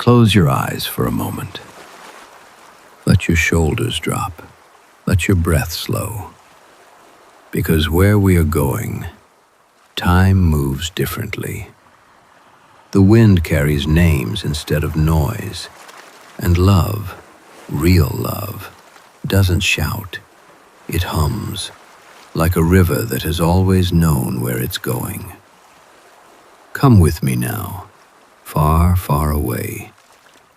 Close your eyes for a moment. Let your shoulders drop. Let your breath slow. Because where we are going, time moves differently. The wind carries names instead of noise. And love, real love, doesn't shout. It hums, like a river that has always known where it's going. Come with me now, far, far away,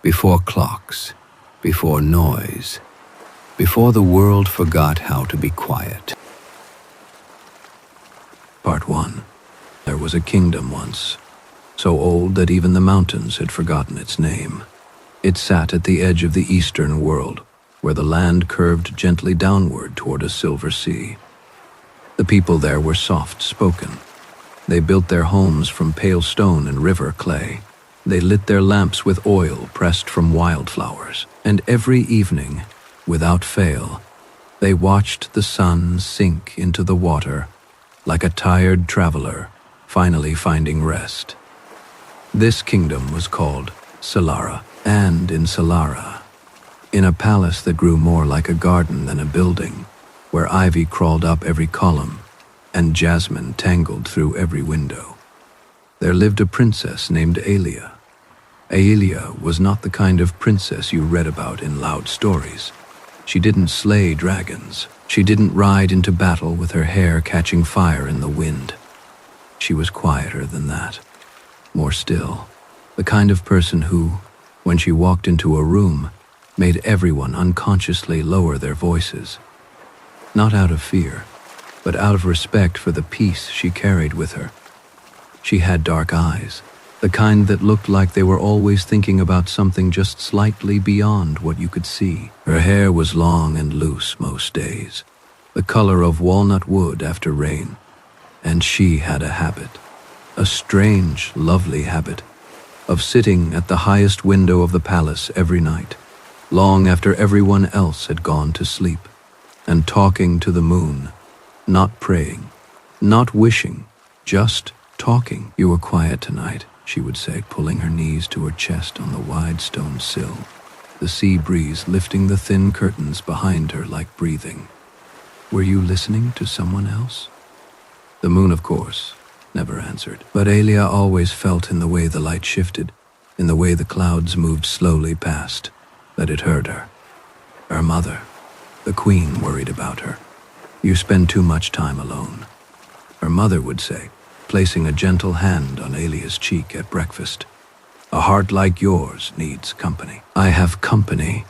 before clocks, before noise, before the world forgot how to be quiet. Part 1. There was a kingdom once, so old that even the mountains had forgotten its name. It sat at the edge of the eastern world, where the land curved gently downward toward a silver sea. The people there were soft-spoken. They built their homes from pale stone and river clay. They lit their lamps with oil pressed from wildflowers, and every evening, without fail, they watched the sun sink into the water like a tired traveler finally finding rest. This kingdom was called Solara, and in Solara, in a palace that grew more like a garden than a building, where ivy crawled up every column and jasmine tangled through every window, there lived a princess named Aelia. Aelia was not the kind of princess you read about in loud stories. She didn't slay dragons. She didn't ride into battle with her hair catching fire in the wind. She was quieter than that, more still, the kind of person who, when she walked into a room, made everyone unconsciously lower their voices. Not out of fear, but out of respect for the peace she carried with her. She had dark eyes, the kind that looked like they were always thinking about something just slightly beyond what you could see. Her hair was long and loose most days, the color of walnut wood after rain, and she had a habit, a strange, lovely habit, of sitting at the highest window of the palace every night, long after everyone else had gone to sleep, and talking to the moon, not praying, not wishing, just talking. "You were quiet tonight," she would say, pulling her knees to her chest on the wide stone sill, the sea breeze lifting the thin curtains behind her like breathing. "Were you listening to someone else?" The moon, of course, never answered, but Aelia always felt in the way the light shifted, in the way the clouds moved slowly past, that it hurt her. Her mother, the queen, worried about her. "You spend too much time alone," her mother would say, placing a gentle hand on Aelia's cheek at breakfast. "A heart like yours needs company." "I have company,"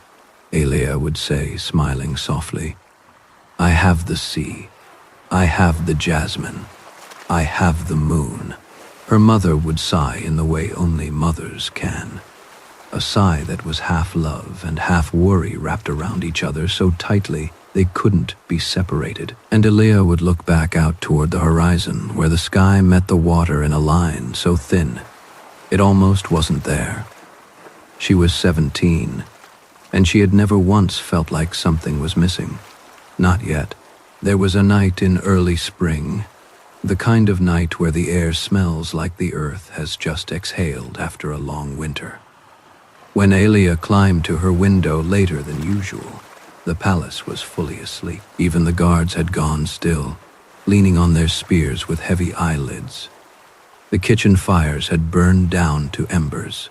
Aelia would say, smiling softly. "I have the sea. I have the jasmine. I have the moon." Her mother would sigh in the way only mothers can, a sigh that was half love and half worry wrapped around each other so tightly they couldn't be separated. And Aelia would look back out toward the horizon, where the sky met the water in a line so thin it almost wasn't there. She was 17, and she had never once felt like something was missing. Not yet. There was a night in early spring, the kind of night where the air smells like the earth has just exhaled after a long winter. When Aelia climbed to her window later than usual, the palace was fully asleep. Even the guards had gone still, leaning on their spears with heavy eyelids. The kitchen fires had burned down to embers.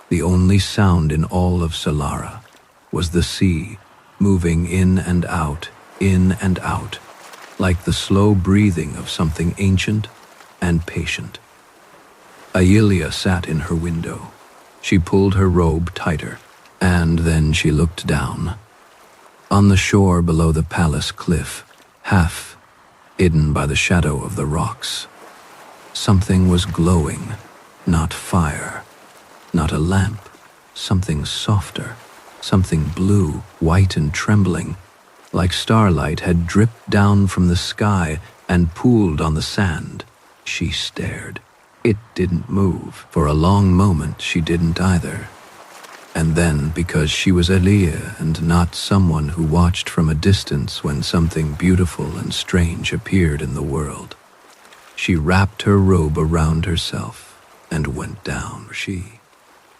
The only sound in all of Solara was the sea moving in and out, like the slow breathing of something ancient and patient. Aelia sat in her window. She pulled her robe tighter, and then she looked down. On the shore below the palace cliff, half hidden by the shadow of the rocks, something was glowing, not fire, not a lamp, something softer, something blue, white and trembling, like starlight had dripped down from the sky and pooled on the sand. She stared. It didn't move. For a long moment she didn't either. And then, because she was Aelia and not someone who watched from a distance when something beautiful and strange appeared in the world, she wrapped her robe around herself and went down. She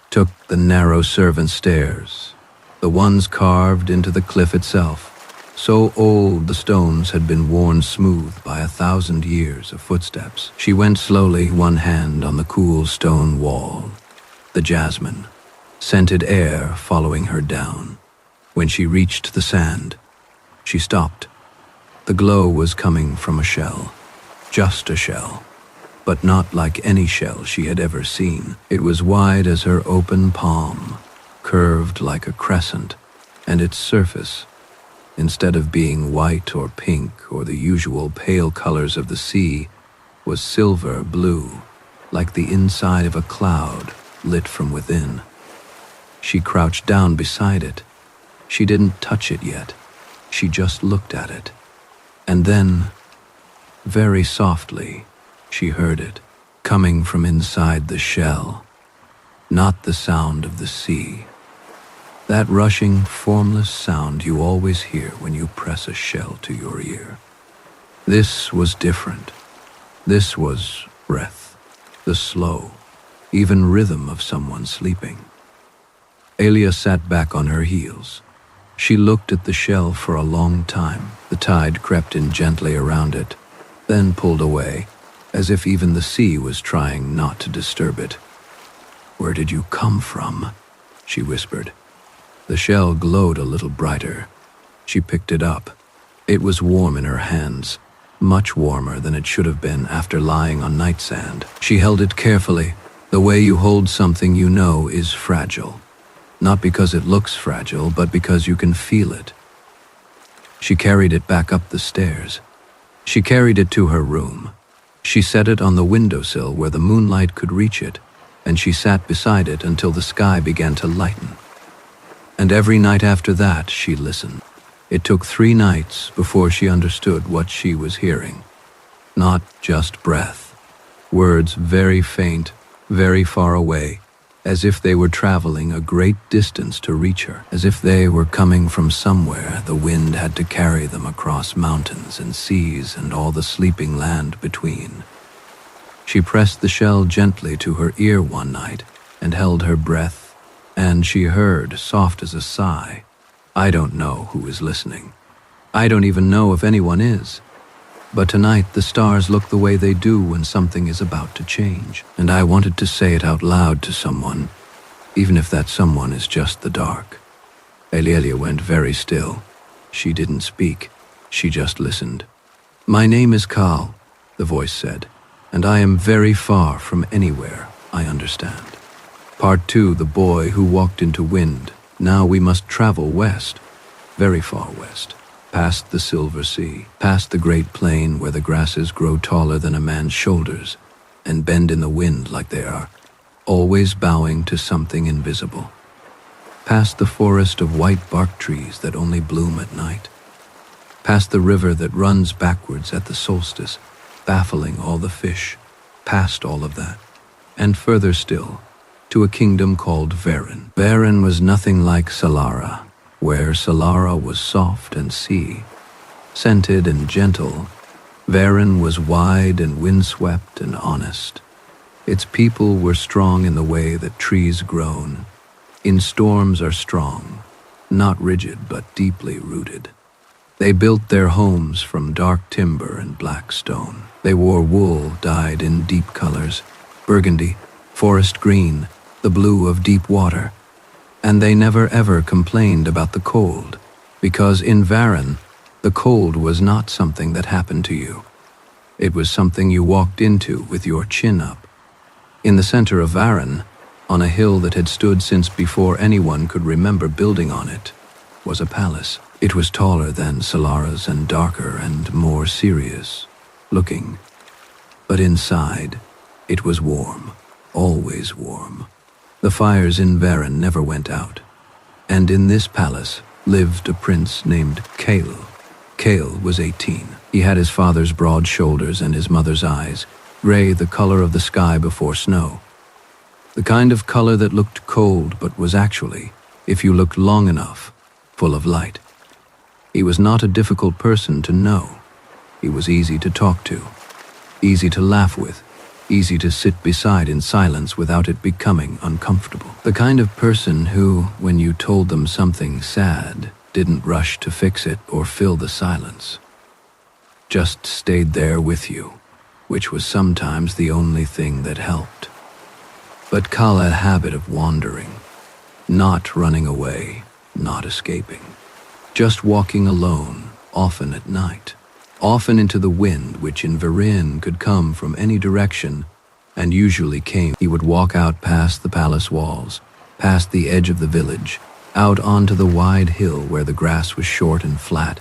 took the narrow servant stairs, the ones carved into the cliff itself. So old the stones had been worn smooth by 1,000 years of footsteps. She went slowly, one hand on the cool stone wall, the jasmine, scented air following her down. When she reached the sand, she stopped. The glow was coming from a shell, just a shell, but not like any shell she had ever seen. It was wide as her open palm, curved like a crescent, and its surface, instead of being white or pink or the usual pale colors of the sea, was silver blue, like the inside of a cloud lit from within. She crouched down beside it. She didn't touch it yet. She just looked at it. And then, very softly, she heard it, coming from inside the shell, not the sound of the sea. That rushing, formless sound you always hear when you press a shell to your ear. This was different. This was breath, the slow, even rhythm of someone sleeping. Alia sat back on her heels. She looked at the shell for a long time. The tide crept in gently around it, then pulled away, as if even the sea was trying not to disturb it. "Where did you come from?" she whispered. The shell glowed a little brighter. She picked it up. It was warm in her hands, much warmer than it should have been after lying on night sand. She held it carefully, the way you hold something you know is fragile. Not because it looks fragile, but because you can feel it. She carried it back up the stairs. She carried it to her room. She set it on the windowsill where the moonlight could reach it, and she sat beside it until the sky began to lighten. And every night after that, she listened. It took 3 nights before she understood what she was hearing. Not just breath. Words very faint, very far away, as if they were traveling a great distance to reach her, as if they were coming from somewhere the wind had to carry them across mountains and seas and all the sleeping land between. She pressed the shell gently to her ear one night and held her breath, and she heard, soft as a sigh, "I don't know who is listening. I don't even know if anyone is. But tonight the stars look the way they do when something is about to change, and I wanted to say it out loud to someone, even if that someone is just the dark." Alia went very still. She didn't speak. She just listened. "My name is Kal," the voice said, "and I am very far from anywhere I understand. Part 2, the boy who walked into wind. Now we must travel west, very far west, past the silver sea, past the great plain where the grasses grow taller than a man's shoulders and bend in the wind like they are always bowing to something invisible. Past the forest of white bark trees that only bloom at night. Past the river that runs backwards at the solstice, baffling all the fish. Past all of that, and further still, to a kingdom called Varen. Varen was nothing like Solara, where Solara was soft and sea, scented and gentle. Varen was wide and windswept and honest. Its people were strong in the way that trees grown, in storms are strong, not rigid but deeply rooted. They built their homes from dark timber and black stone. They wore wool dyed in deep colors, burgundy, forest green, the blue of deep water, and they never ever complained about the cold, because in Varen, the cold was not something that happened to you. It was something you walked into with your chin up. In the center of Varen, on a hill that had stood since before anyone could remember building on it, was a palace. It was taller than Solara's and darker and more serious looking. But inside, it was warm, always warm. The fires in Varen never went out. And in this palace lived a prince named Kale. Kale was 18. He had his father's broad shoulders and his mother's eyes, gray the color of the sky before snow. The kind of color that looked cold but was actually, if you looked long enough, full of light. He was not a difficult person to know. He was easy to talk to, easy to laugh with, easy to sit beside in silence without it becoming uncomfortable. The kind of person who, when you told them something sad, didn't rush to fix it or fill the silence. Just stayed there with you, which was sometimes the only thing that helped. But Kal had a habit of wandering, not running away, not escaping. Just walking alone, often at night, often into the wind, which in Varin could come from any direction, and usually came. He would walk out past the palace walls, past the edge of the village, out onto the wide hill where the grass was short and flat,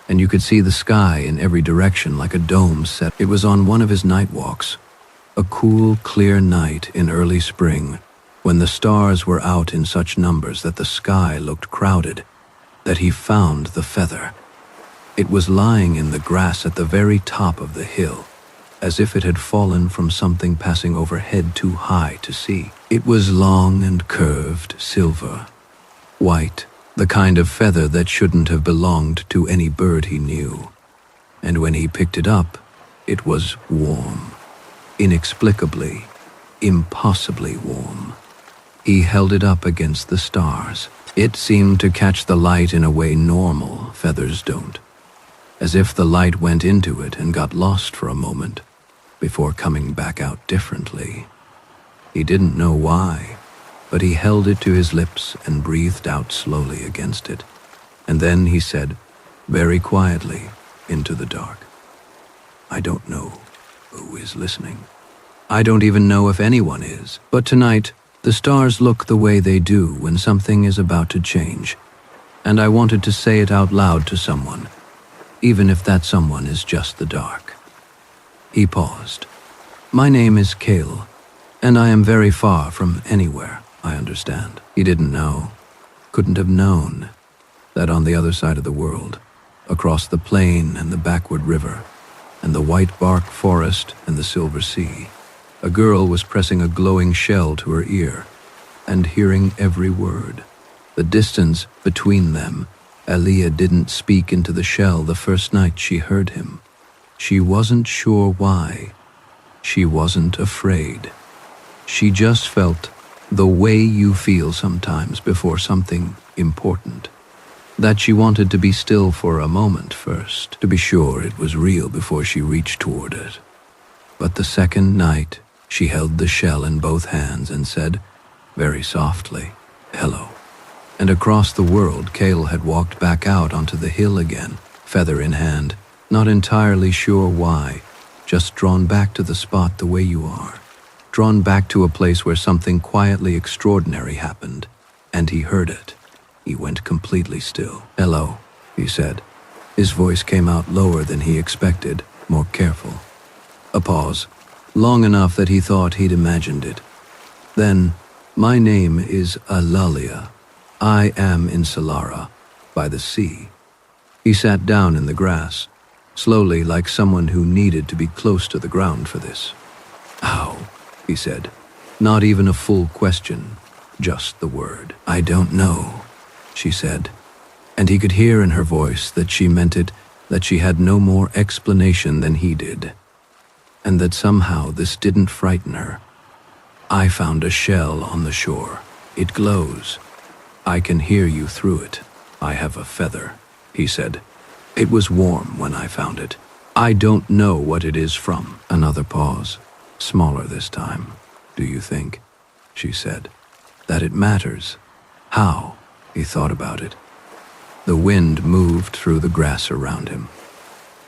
and you could see the sky in every direction like a dome set. It was on one of his night walks, a cool, clear night in early spring, when the stars were out in such numbers that the sky looked crowded, that he found the feather. It was lying in the grass at the very top of the hill, as if it had fallen from something passing overhead too high to see. It was long and curved, silver, white, the kind of feather that shouldn't have belonged to any bird he knew. And when he picked it up, it was warm, inexplicably, impossibly warm. He held it up against the stars. It seemed to catch the light in a way normal feathers don't, as if the light went into it and got lost for a moment, before coming back out differently. He didn't know why, but he held it to his lips and breathed out slowly against it. And then he said, very quietly, into the dark, "I don't know who is listening. I don't even know if anyone is, but tonight, the stars look the way they do when something is about to change, and I wanted to say it out loud to someone, even if that someone is just the dark." He paused. "My name is Kale, and I am very far from anywhere, I understand." He didn't know, couldn't have known, that on the other side of the world, across the plain and the backward river, and the white bark forest and the silver sea, a girl was pressing a glowing shell to her ear and hearing every word. The distance between them, Aaliyah didn't speak into the shell the first night she heard him. She wasn't sure why. She wasn't afraid. She just felt the way you feel sometimes before something important. That she wanted to be still for a moment first, to be sure it was real before she reached toward it. But the second night, she held the shell in both hands and said, very softly, "Hello." And across the world, Kale had walked back out onto the hill again, feather in hand, not entirely sure why, just drawn back to the spot the way you are. Drawn back to a place where something quietly extraordinary happened, and he heard it. He went completely still. "Hello," he said. His voice came out lower than he expected, more careful. A pause, long enough that he thought he'd imagined it. Then, "My name is Alalia. I am in Solara, by the sea." He sat down in the grass, slowly, like someone who needed to be close to the ground for this. "How?" he said. Not even a full question, just the word. "I don't know," she said, and he could hear in her voice that she meant it, that she had no more explanation than he did, and that somehow this didn't frighten her. "I found a shell on the shore. It glows. I can hear you through it. I have a feather," he said. "It was warm when I found it. I don't know what it is from." Another pause, smaller this time. "Do you think," she said, "that it matters?" "How?" He thought about it. The wind moved through the grass around him.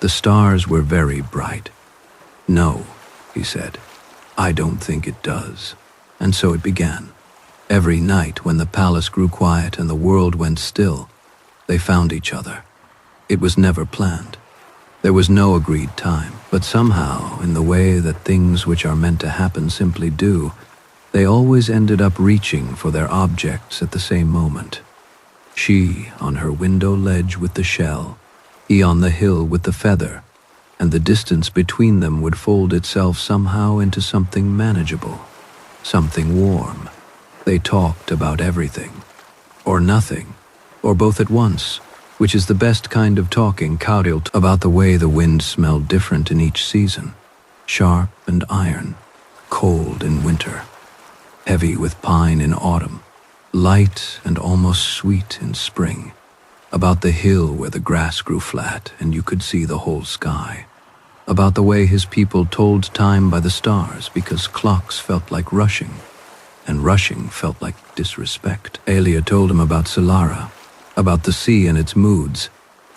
The stars were very bright. "No," he said, "I don't think it does." And so it began. Every night when the palace grew quiet and the world went still, they found each other. It was never planned. There was no agreed time, but somehow, in the way that things which are meant to happen simply do, they always ended up reaching for their objects at the same moment. She on her window ledge with the shell, he on the hill with the feather, and the distance between them would fold itself somehow into something manageable, something warm. They talked about everything, or nothing, or both at once, which is the best kind of talking. Kaudil about the way the wind smelled different in each season, sharp and iron, cold in winter, heavy with pine in autumn, light and almost sweet in spring, about the hill where the grass grew flat and you could see the whole sky, about the way his people told time by the stars because clocks felt like rushing, and rushing felt like disrespect. Elia told him about Solara, about the sea and its moods,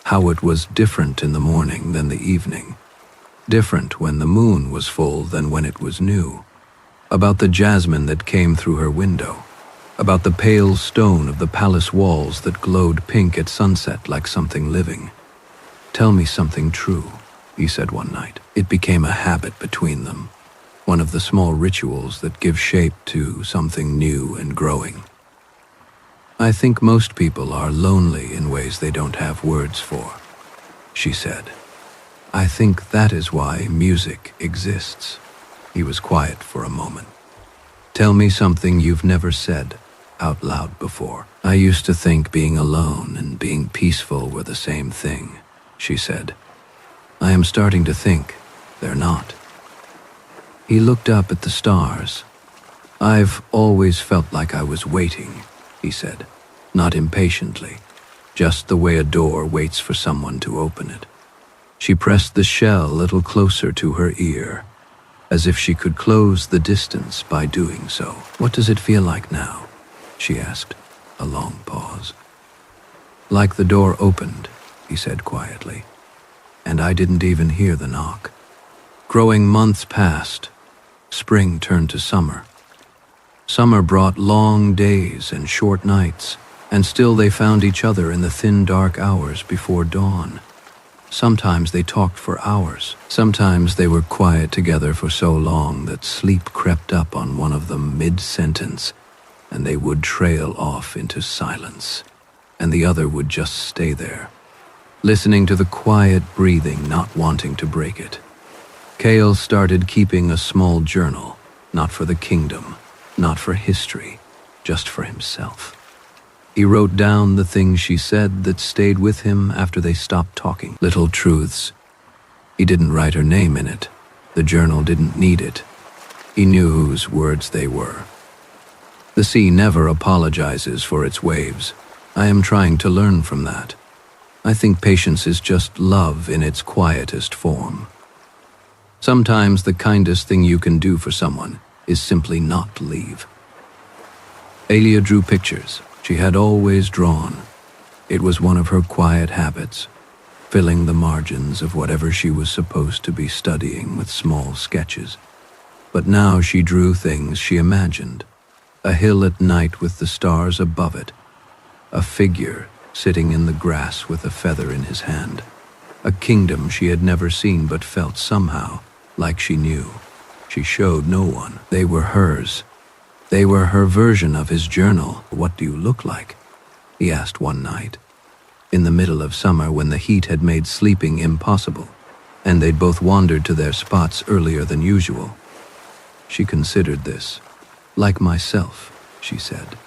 how it was different in the morning than the evening, different when the moon was full than when it was new, about the jasmine that came through her window, about the pale stone of the palace walls that glowed pink at sunset like something living. "Tell me something true," he said one night. It became a habit between them, one of the small rituals that give shape to something new and growing. "I think most people are lonely in ways they don't have words for," she said. "I think that is why music exists." He was quiet for a moment. "Tell me something you've never said out loud before." "I used to think being alone and being peaceful were the same thing," she said. "I am starting to think they're not." He looked up at the stars. "I've always felt like I was waiting," he said, not impatiently, just the way a door waits for someone to open it. She pressed the shell a little closer to her ear, as if she could close the distance by doing so. "What does it feel like now?" she asked, a long pause. "Like the door opened," he said quietly, "and I didn't even hear the knock." Growing months passed. Spring turned to summer. Summer brought long days and short nights, and still they found each other in the thin dark hours before dawn. Sometimes they talked for hours. Sometimes they were quiet together for so long that sleep crept up on one of them mid-sentence, and they would trail off into silence, and the other would just stay there, listening to the quiet breathing, not wanting to break it. Cale started keeping a small journal, not for the kingdom, not for history, just for himself. He wrote down the things she said that stayed with him after they stopped talking. Little truths. He didn't write her name in it. The journal didn't need it. He knew whose words they were. "The sea never apologizes for its waves. I am trying to learn from that. I think patience is just love in its quietest form. Sometimes the kindest thing you can do for someone is simply not leave." Elia drew pictures. She had always drawn. It was one of her quiet habits, filling the margins of whatever she was supposed to be studying with small sketches. But now she drew things she imagined: a hill at night with the stars above it, a figure sitting in the grass with a feather in his hand, a kingdom she had never seen but felt somehow like she knew. She showed no one. They were hers. They were her version of his journal. "What do you look like?" he asked one night, in the middle of summer when the heat had made sleeping impossible, and they'd both wandered to their spots earlier than usual. She considered this. "Like myself," she said.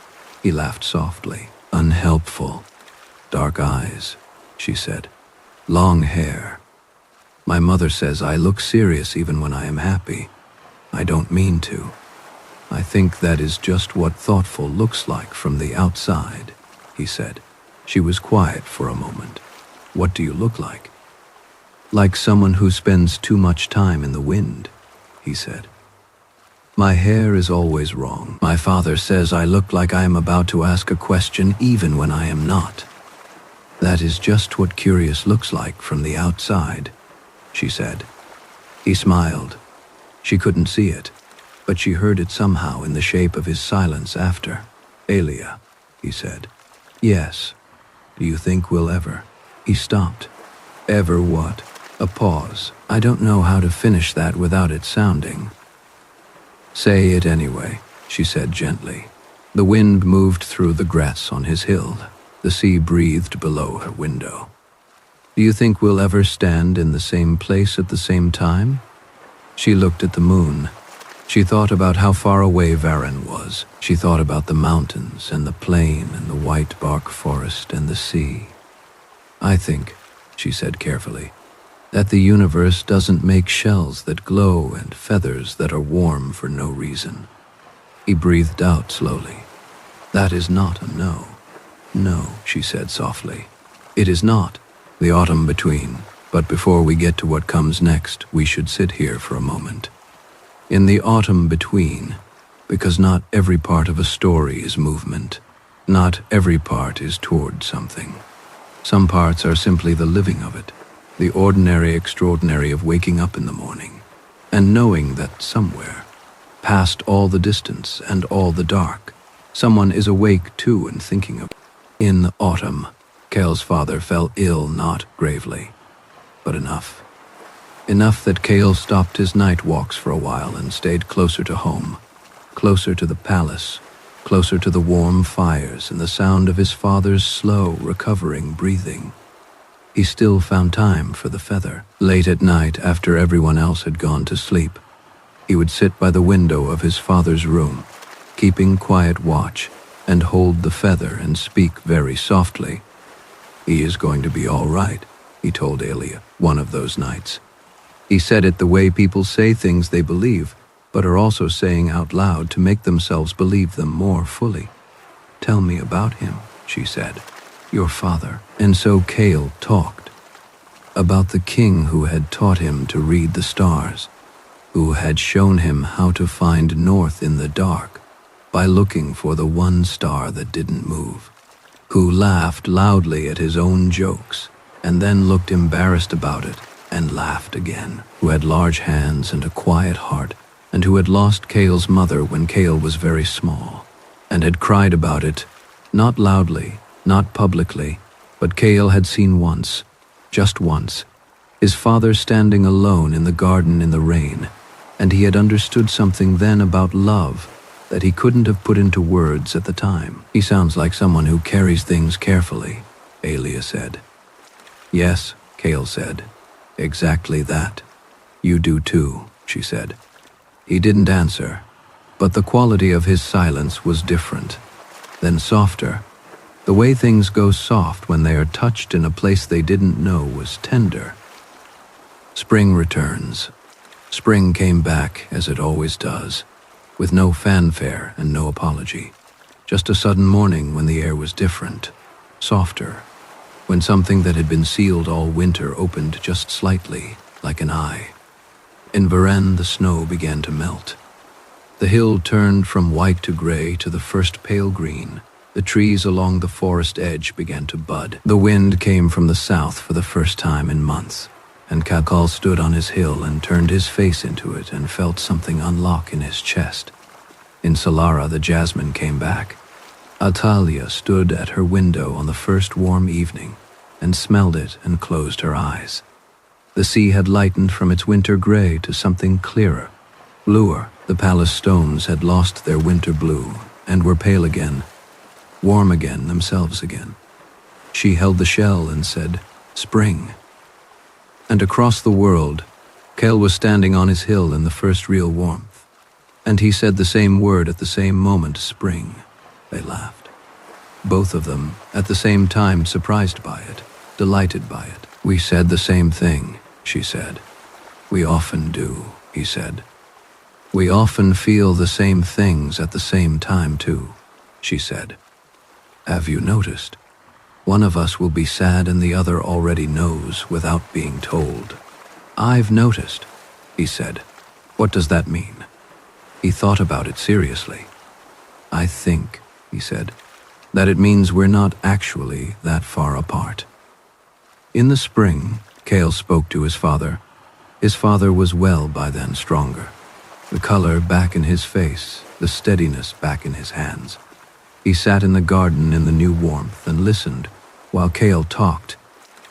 He laughed softly. "Unhelpful. Dark eyes," she said. "Long hair. My mother says I look serious even when I am happy. I don't mean to. I think that is just what thoughtful looks like from the outside," he said. She was quiet for a moment. "What do you look like?" "Like someone who spends too much time in the wind," he said. "My hair is always wrong. My father says I look like I am about to ask a question even when I am not. That is just what curious looks like from the outside," she said. He smiled. She couldn't see it, but she heard it somehow in the shape of his silence after. "Elia," he said. "Yes. Do you think we'll ever?" He stopped. "Ever what?" A pause. "I don't know how to finish that without it sounding." "Say it anyway," she said gently. The wind moved through the grass on his hill. The sea breathed below her window. "Do you think we'll ever stand in the same place at the same time?" She looked at the moon. She thought about how far away Varan was. She thought about the mountains and the plain and the white bark forest and the sea. "I think," she said carefully, That the universe doesn't make shells that glow and feathers that are warm for no reason. He breathed out slowly. That is not a no. No, she said softly. It is not. The autumn between. But before we get to what comes next, we should sit here for a moment. In the autumn between, because not every part of a story is movement. Not every part is toward something. Some parts are simply the living of it, the ordinary extraordinary of waking up in the morning, and knowing that somewhere, past all the distance and all the dark, someone is awake too and thinking of it. In autumn, Cale's father fell ill, not gravely, but enough. Enough that Cale stopped his night walks for a while and stayed closer to home, closer to the palace, closer to the warm fires and the sound of his father's slow, recovering breathing. He still found time for the feather. Late at night, after everyone else had gone to sleep, he would sit by the window of his father's room, keeping quiet watch, and hold the feather and speak very softly. He is going to be all right, he told Aelia one of those nights. He said it the way people say things they believe, but are also saying out loud to make themselves believe them more fully. Tell me about him, she said. Your father. And so Cale talked about the king who had taught him to read the stars, who had shown him how to find north in the dark by looking for the one star that didn't move, who laughed loudly at his own jokes and then looked embarrassed about it and laughed again, who had large hands and a quiet heart, and who had lost Cale's mother when Cale was very small, and had cried about it, not loudly, not publicly, but Cale had seen once, just once, his father standing alone in the garden in the rain, and he had understood something then about love that he couldn't have put into words at the time. He sounds like someone who carries things carefully, Aelia said. Yes, Cale said. Exactly that. You do too, she said. He didn't answer, but the quality of his silence was different, then softer. The way things go soft when they are touched in a place they didn't know was tender. Spring returns. Spring came back, as it always does, with no fanfare and no apology. Just a sudden morning when the air was different, softer, when something that had been sealed all winter opened just slightly, like an eye. In Varennes, the snow began to melt. The hill turned from white to gray to the first pale green. The trees along the forest edge began to bud. The wind came from the south for the first time in months, and Cale stood on his hill and turned his face into it and felt something unlock in his chest. In Solara, the jasmine came back. Atalia stood at her window on the first warm evening and smelled it and closed her eyes. The sea had lightened from its winter gray to something clearer, bluer. The palace stones had lost their winter blue and were pale again, warm again, themselves again. She held the shell and said, "Spring." And across the world, Cale was standing on his hill in the first real warmth, and he said the same word at the same moment, "Spring." They laughed. Both of them, at the same time, surprised by it, delighted by it. "We said the same thing," she said. "We often do," he said. "We often feel the same things at the same time, too," she said. "Have you noticed? One of us will be sad and the other already knows without being told." "I've noticed," he said. "What does that mean?" He thought about it seriously. "I think," he said, "that it means we're not actually that far apart." In the spring, Cale spoke to his father. His father was well by then, stronger. The color back in his face, the steadiness back in his hands. He sat in the garden in the new warmth and listened while Cale talked.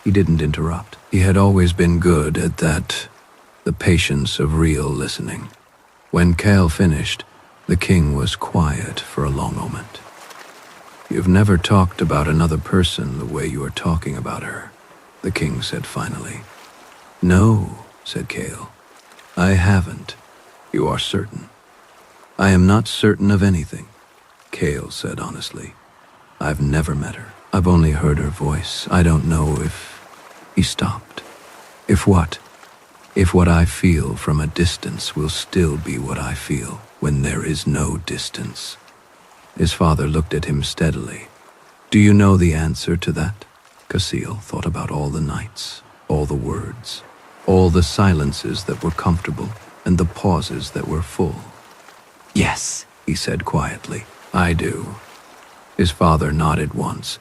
He didn't interrupt. He had always been good at that, the patience of real listening. When Cale finished, the king was quiet for a long moment. "You've never talked about another person the way you are talking about her," the king said finally. "No," said Cale. "I haven't. You are certain?" "I am not certain of anything," Cale said honestly. "I've never met her. I've only heard her voice. I don't know if..." He stopped. If what? If what I feel from a distance will still be what I feel when there is no distance. His father looked at him steadily. Do you know the answer to that? Casil thought about all the nights, all the words, all the silences that were comfortable and the pauses that were full. Yes, he said quietly, I do. His father nodded once,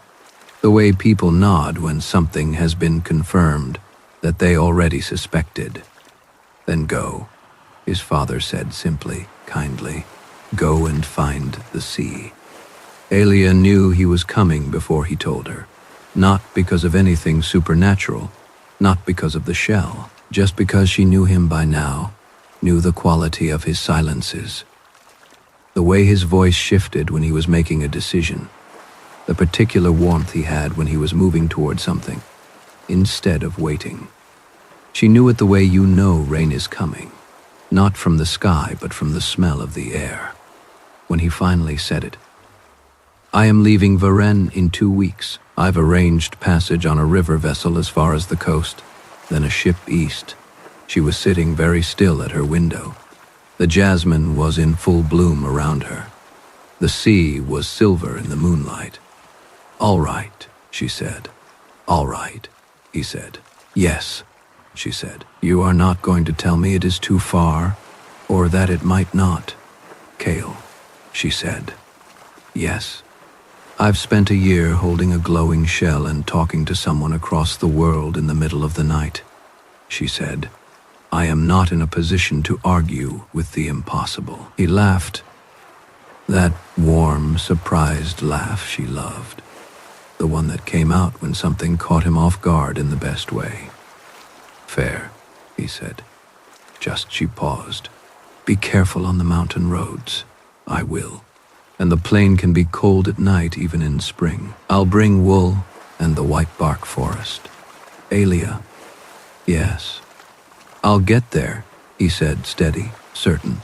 the way people nod when something has been confirmed that they already suspected. Then go, his father said simply, kindly. Go and find the sea. Aelia knew he was coming before he told her, not because of anything supernatural, not because of the shell, just because she knew him by now, knew the quality of his silences. The way his voice shifted when he was making a decision, the particular warmth he had when he was moving toward something, instead of waiting. She knew it the way you know rain is coming, not from the sky but from the smell of the air. When he finally said it, I am leaving Varennes in 2 weeks. I've arranged passage on a river vessel as far as the coast, then a ship east. She was sitting very still at her window. The jasmine was in full bloom around her. The sea was silver in the moonlight. All right, she said. All right, he said. Yes, she said. You are not going to tell me it is too far, or that it might not. Kale, she said. Yes. I've spent a year holding a glowing shell and talking to someone across the world in the middle of the night, she said. I am not in a position to argue with the impossible. He laughed. That warm, surprised laugh she loved. The one that came out when something caught him off guard in the best way. Fair, he said. Just she paused. Be careful on the mountain roads. I will. And the plain can be cold at night even in spring. I'll bring wool and the white bark forest. Aelia. Yes. I'll get there, he said, steady, certain.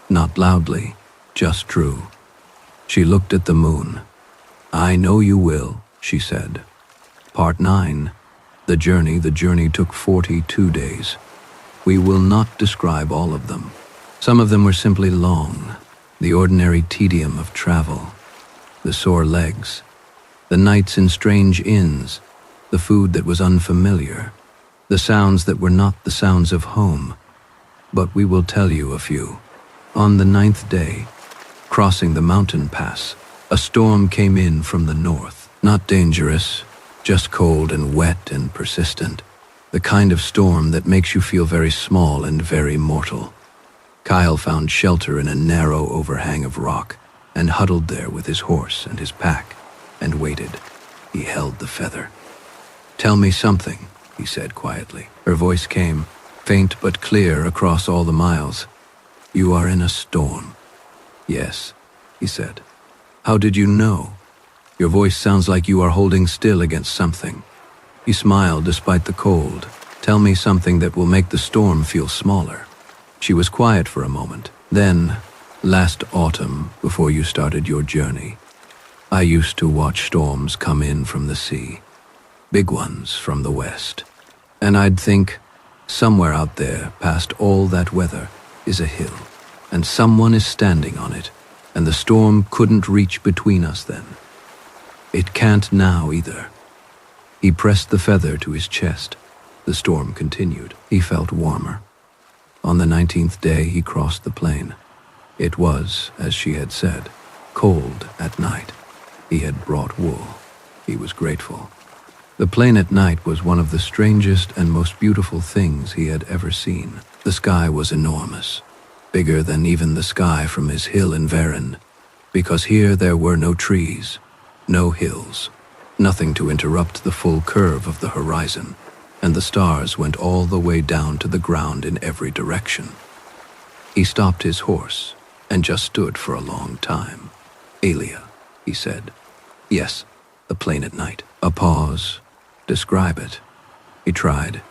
Not loudly, just true. She looked at the moon. I know you will, she said. Part 9. The journey took 42 days. We will not describe all of them. Some of them were simply long, the ordinary tedium of travel, the sore legs, the nights in strange inns, the food that was unfamiliar, the sounds that were not the sounds of home. But we will tell you a few. On the 9th day, crossing the mountain pass, a storm came in from the north. Not dangerous, just cold and wet and persistent. The kind of storm that makes you feel very small and very mortal. Kyle found shelter in a narrow overhang of rock and huddled there with his horse and his pack and waited. He held the feather. Tell me something, he said quietly. Her voice came, faint but clear across all the miles. You are in a storm. Yes, he said. How did you know? Your voice sounds like you are holding still against something. He smiled despite the cold. Tell me something that will make the storm feel smaller. She was quiet for a moment. Then, last autumn, before you started your journey, I used to watch storms come in from the sea. Big ones from the west. And I'd think, somewhere out there, past all that weather, is a hill, and someone is standing on it, and the storm couldn't reach between us then. It can't now either. He pressed the feather to his chest. The storm continued. He felt warmer. On the 19th day, he crossed the plain. It was, as she had said, cold at night. He had brought wool. He was grateful. The plain at night was one of the strangest and most beautiful things he had ever seen. The sky was enormous, bigger than even the sky from his hill in Varennes, because here there were no trees, no hills, nothing to interrupt the full curve of the horizon, and the stars went all the way down to the ground in every direction. He stopped his horse and just stood for a long time. Aelia, he said. Yes, the plain at night. A pause. Describe it. He tried.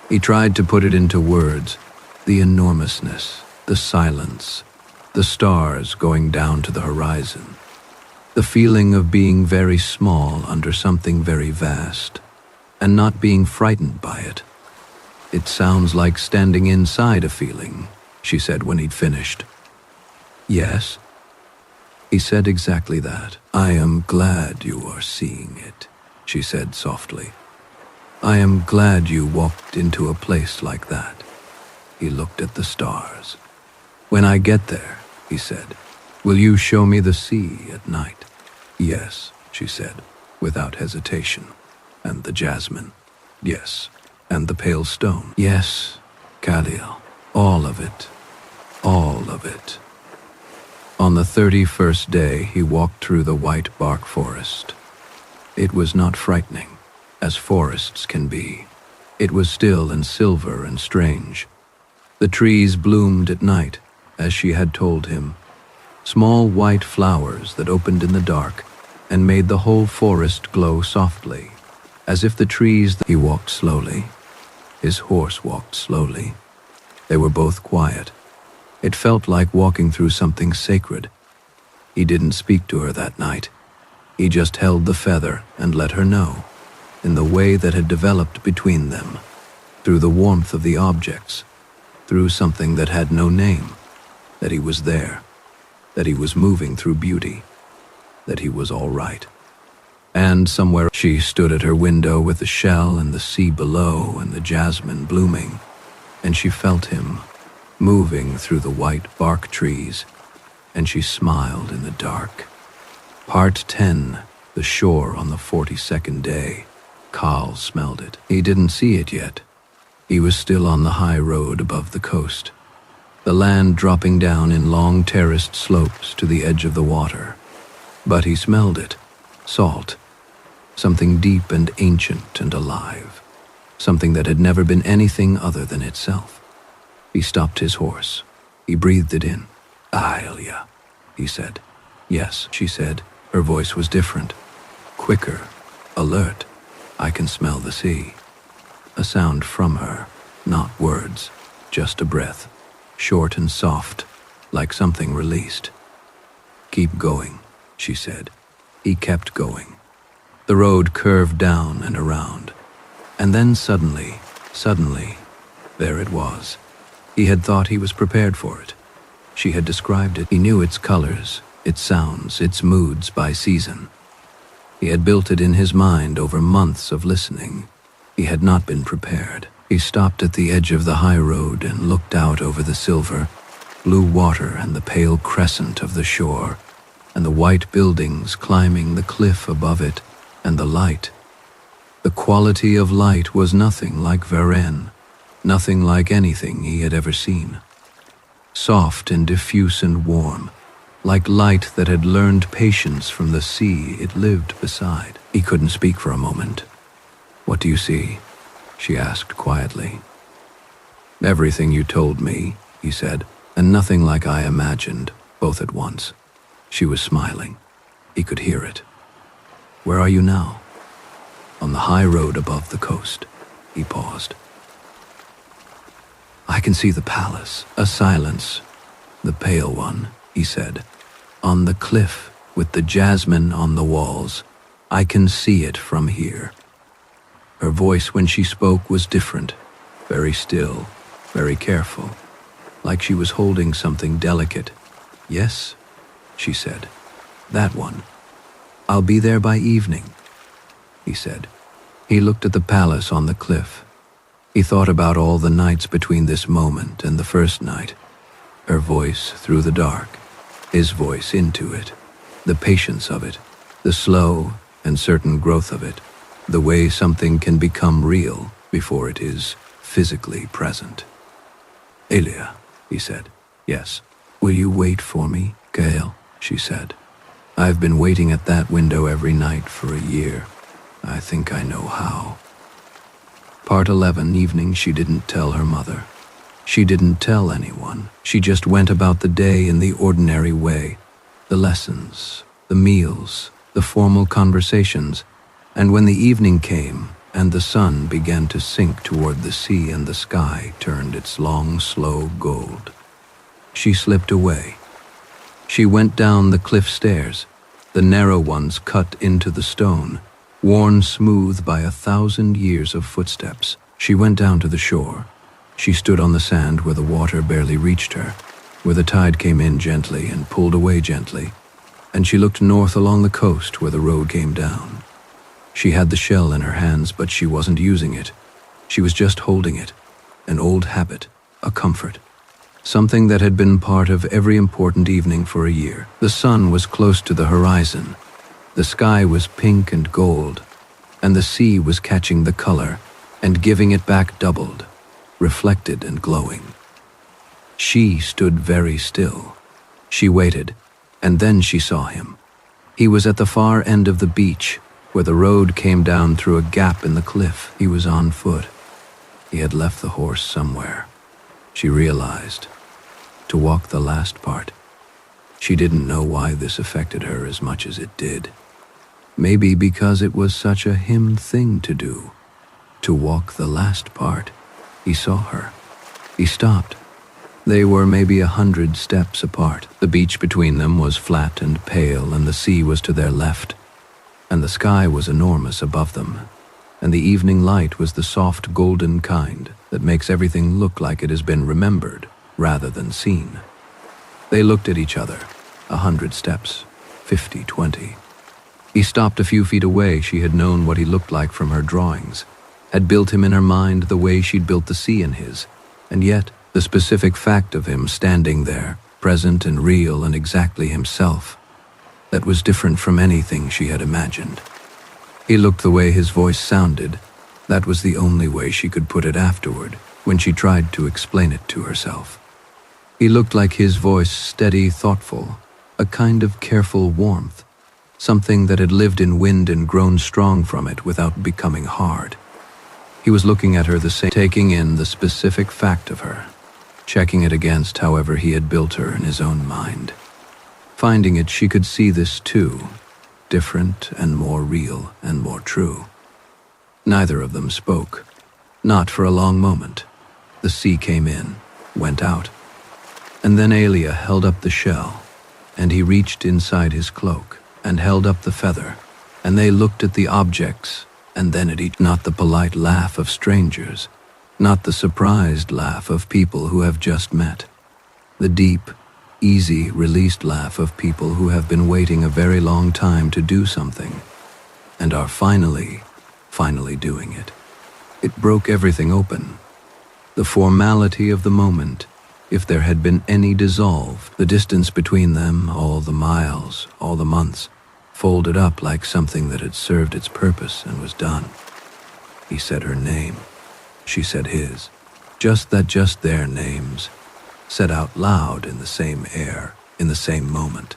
He tried to put it into words. The enormousness, the silence, the stars going down to the horizon. The feeling of being very small under something very vast, and not being frightened by it, It sounds like standing inside a feeling, she said when he'd finished. Yes? He said exactly that. I am glad you are seeing it, she said softly. I am glad you walked into a place like that. He looked at the stars. When I get there, he said, will you show me the sea at night? Yes, she said, without hesitation. And the jasmine. Yes. And the pale stone. Yes, Khalil. All of it. All of it. On the 31st day, he walked through the white bark forest. It was not frightening, as forests can be. It was still and silver and strange. The trees bloomed at night, as she had told him. Small white flowers that opened in the dark and made the whole forest glow softly, as if the trees... He walked slowly. His horse walked slowly. They were both quiet. It felt like walking through something sacred. He didn't speak to her that night. He just held the feather and let her know, in the way that had developed between them, through the warmth of the objects, through something that had no name, that he was there, that he was moving through beauty, that he was all right. And somewhere she stood at her window with the shell and the sea below and the jasmine blooming, and she felt him moving through the white bark trees, and she smiled in the dark. Part 10, the shore on the 42nd day. Carl smelled it. He didn't see it yet. He was still on the high road above the coast, the land dropping down in long terraced slopes to the edge of the water. But he smelled it. Salt. Something deep and ancient and alive. Something that had never been anything other than itself. He stopped his horse. He breathed it in. Aelia, he said. Yes, she said. Her voice was different. Quicker. Alert. I can smell the sea. A sound from her, not words, just a breath, short and soft, like something released. Keep going, she said. He kept going. The road curved down and around. And then suddenly, there it was. He had thought he was prepared for it. She had described it. He knew its colors, its sounds, its moods by season. He had built it in his mind over months of listening. He had not been prepared. He stopped at the edge of the high road and looked out over the silver, blue water and the pale crescent of the shore, and the white buildings climbing the cliff above it, and the light. The quality of light was nothing like Varennes, nothing like anything he had ever seen. Soft and diffuse and warm, like light that had learned patience from the sea it lived beside. He couldn't speak for a moment. What do you see? She asked quietly. Everything you told me, he said, and nothing like I imagined, both at once. She was smiling. He could hear it. Where are you now? On the high road above the coast. He paused. I can see the palace, a silence. The pale one, he said. On the cliff, with the jasmine on the walls. I can see it from here. Her voice when she spoke was different, very still, very careful, like she was holding something delicate. Yes, she said. That one. I'll be there by evening, he said. He looked at the palace on the cliff. He thought about all the nights between this moment and the first night. Her voice through the dark, his voice into it, the patience of it, the slow and certain growth of it, the way something can become real before it is physically present. Aelia, he said. Yes. Will you wait for me, Gael? She said. I've been waiting at that window every night for a year. I think I know how. Part 11, evening. She didn't tell her mother. She didn't tell anyone. She just went about the day in the ordinary way. The lessons, the meals, the formal conversations. And when the evening came and the sun began to sink toward the sea and the sky turned its long, slow gold, she slipped away. She went down the cliff stairs, the narrow ones cut into the stone, worn smooth by 1,000 years of footsteps, She went down to the shore. She stood on the sand where the water barely reached her, where the tide came in gently and pulled away gently, and she looked north along the coast where the road came down. She had the shell in her hands, but she wasn't using it. She was just holding it, an old habit, a comfort, something that had been part of every important evening for a year. The sun was close to the horizon. The sky was pink and gold, and the sea was catching the color and giving it back doubled, reflected and glowing. She stood very still. She waited, and then she saw him. He was at the far end of the beach, where the road came down through a gap in the cliff. He was on foot. He had left the horse somewhere. She realized. To walk the last part. She didn't know why this affected her as much as it did. Maybe because it was such a him thing to do. To walk the last part. He saw her. He stopped. They were maybe 100 steps apart. The beach between them was flat and pale, and the sea was to their left, and the sky was enormous above them, and the evening light was the soft golden kind that makes everything look like it has been remembered rather than seen. They looked at each other, 100 steps, 50, 20. He stopped a few feet away. She had known what he looked like from her drawings, had built him in her mind the way she'd built the sea in his, and yet the specific fact of him standing there, present and real and exactly himself, that was different from anything she had imagined. He looked the way his voice sounded. That was the only way she could put it afterward, when she tried to explain it to herself. He looked like his voice, steady, thoughtful, a kind of careful warmth, something that had lived in wind and grown strong from it without becoming hard. He was looking at her the same, taking in the specific fact of her, checking it against however he had built her in his own mind. Finding it, she could see this too, different and more real and more true. Neither of them spoke, not for a long moment. The sea came in, went out, and then Alia held up the shell, and he reached inside his cloak and held up the feather, and they looked at the objects, and then at each. Not the polite laugh of strangers, not the surprised laugh of people who have just met. The deep, easy, released laugh of people who have been waiting a very long time to do something, and are finally doing it. It broke everything open. The formality of the moment, if there had been any dissolved, the distance between them, all the miles, all the months, folded up like something that had served its purpose and was done. He said her name. She said his. Just their names, said out loud in the same air, in the same moment.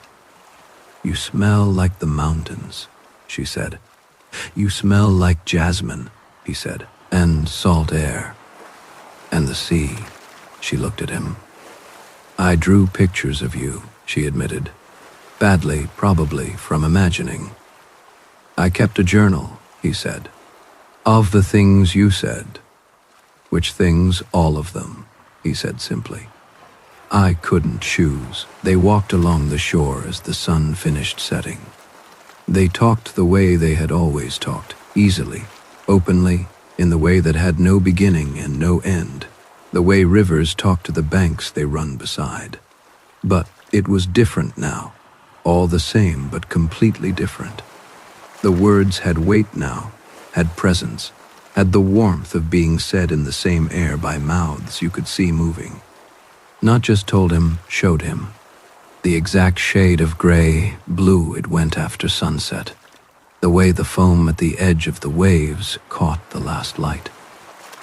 "You smell like the mountains," she said. "You smell like jasmine," he said, "and salt air. And the sea." She looked at him. "I drew pictures of you," she admitted. "Badly, probably, from imagining. I kept a journal," he said, "of the things you said." "Which things? All of them," he said simply. "I couldn't choose." They walked along the shore as the sun finished setting. They talked the way they had always talked, easily, openly, in the way that had no beginning and no end, the way rivers talk to the banks they run beside. But it was different now, all the same but completely different. The words had weight now, had presence, had the warmth of being said in the same air by mouths you could see moving. Not just told him, showed him. The exact shade of gray, blue it went after sunset. The way the foam at the edge of the waves caught the last light.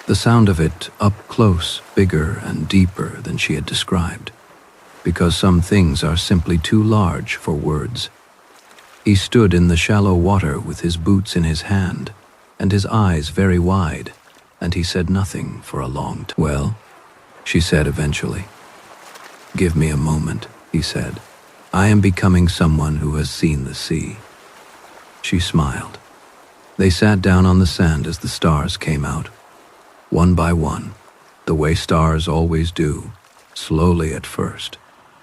The sound of it up close, bigger and deeper than she had described. Because some things are simply too large for words. He stood in the shallow water with his boots in his hand, and his eyes very wide, and he said nothing for a long time. "Well," she said eventually. "Give me a moment," he said. "I am becoming someone who has seen the sea." She smiled. They sat down on the sand as the stars came out, one by one, the way stars always do, slowly at first,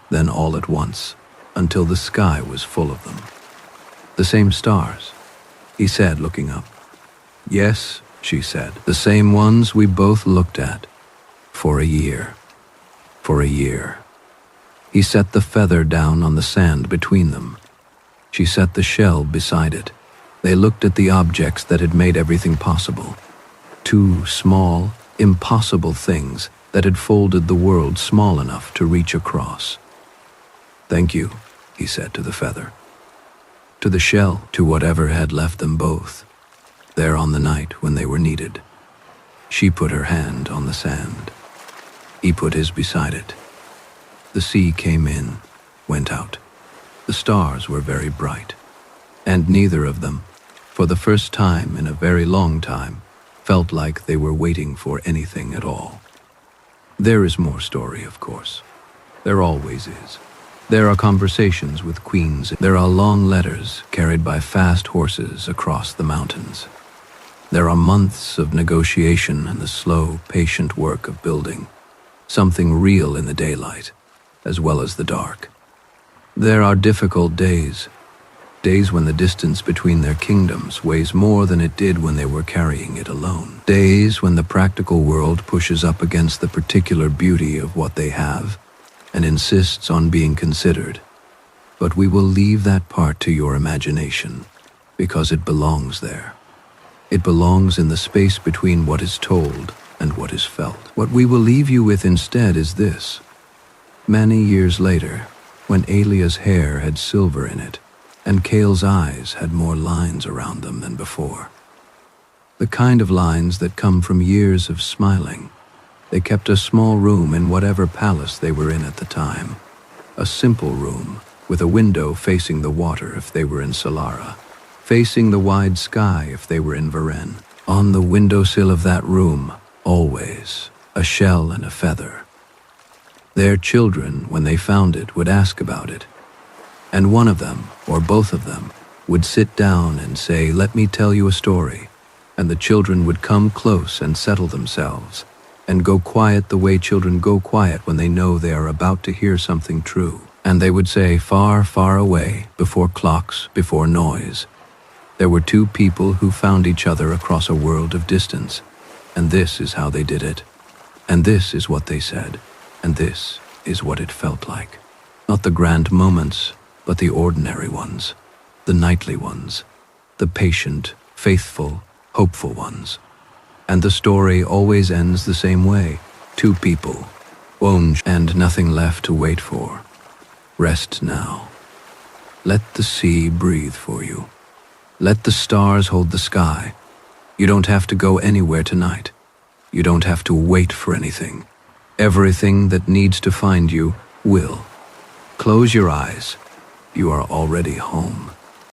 then all at once, until the sky was full of them. "The same stars," he said, looking up. "Yes," she said. The same ones we both looked at. For a year. For a year. He set the feather down on the sand between them. She set the shell beside it. They looked at the objects that had made everything possible. Two small, impossible things that had folded the world small enough to reach across. Thank you, he said to the feather. To the shell, to whatever had left them both, there on the night when they were needed. She put her hand on the sand. He put his beside it. The sea came in, went out. The stars were very bright, and neither of them, for the first time in a very long time, felt like they were waiting for anything at all. There is more story, of course. There always is. There are conversations with queens. There are long letters carried by fast horses across the mountains. There are months of negotiation and the slow, patient work of building. Something real in the daylight, as well as the dark. There are difficult days. Days when the distance between their kingdoms weighs more than it did when they were carrying it alone. Days when the practical world pushes up against the particular beauty of what they have and insists on being considered. But we will leave that part to your imagination, because it belongs there. It belongs in the space between what is told and what is felt. What we will leave you with instead is this. Many years later, when Alia's hair had silver in it, and Kale's eyes had more lines around them than before. The kind of lines that come from years of smiling. They kept a small room in whatever palace they were in at the time. A simple room, with a window facing the water if they were in Solara, facing the wide sky if they were in Varennes. On the windowsill of that room, always, a shell and a feather. Their children, when they found it, would ask about it. And one of them, or both of them, would sit down and say, "Let me tell you a story." And the children would come close and settle themselves, and go quiet the way children go quiet when they know they are about to hear something true. And they would say, far, far away, before clocks, before noise, there were two people who found each other across a world of distance. And this is how they did it. And this is what they said. And this is what it felt like. Not the grand moments, but the ordinary ones, the nightly ones, the patient, faithful, hopeful ones. And the story always ends the same way. Two people, one and nothing left to wait for. Rest now. Let the sea breathe for you. Let the stars hold the sky. You don't have to go anywhere tonight. You don't have to wait for anything. Everything that needs to find you will. Close your eyes. You are already home.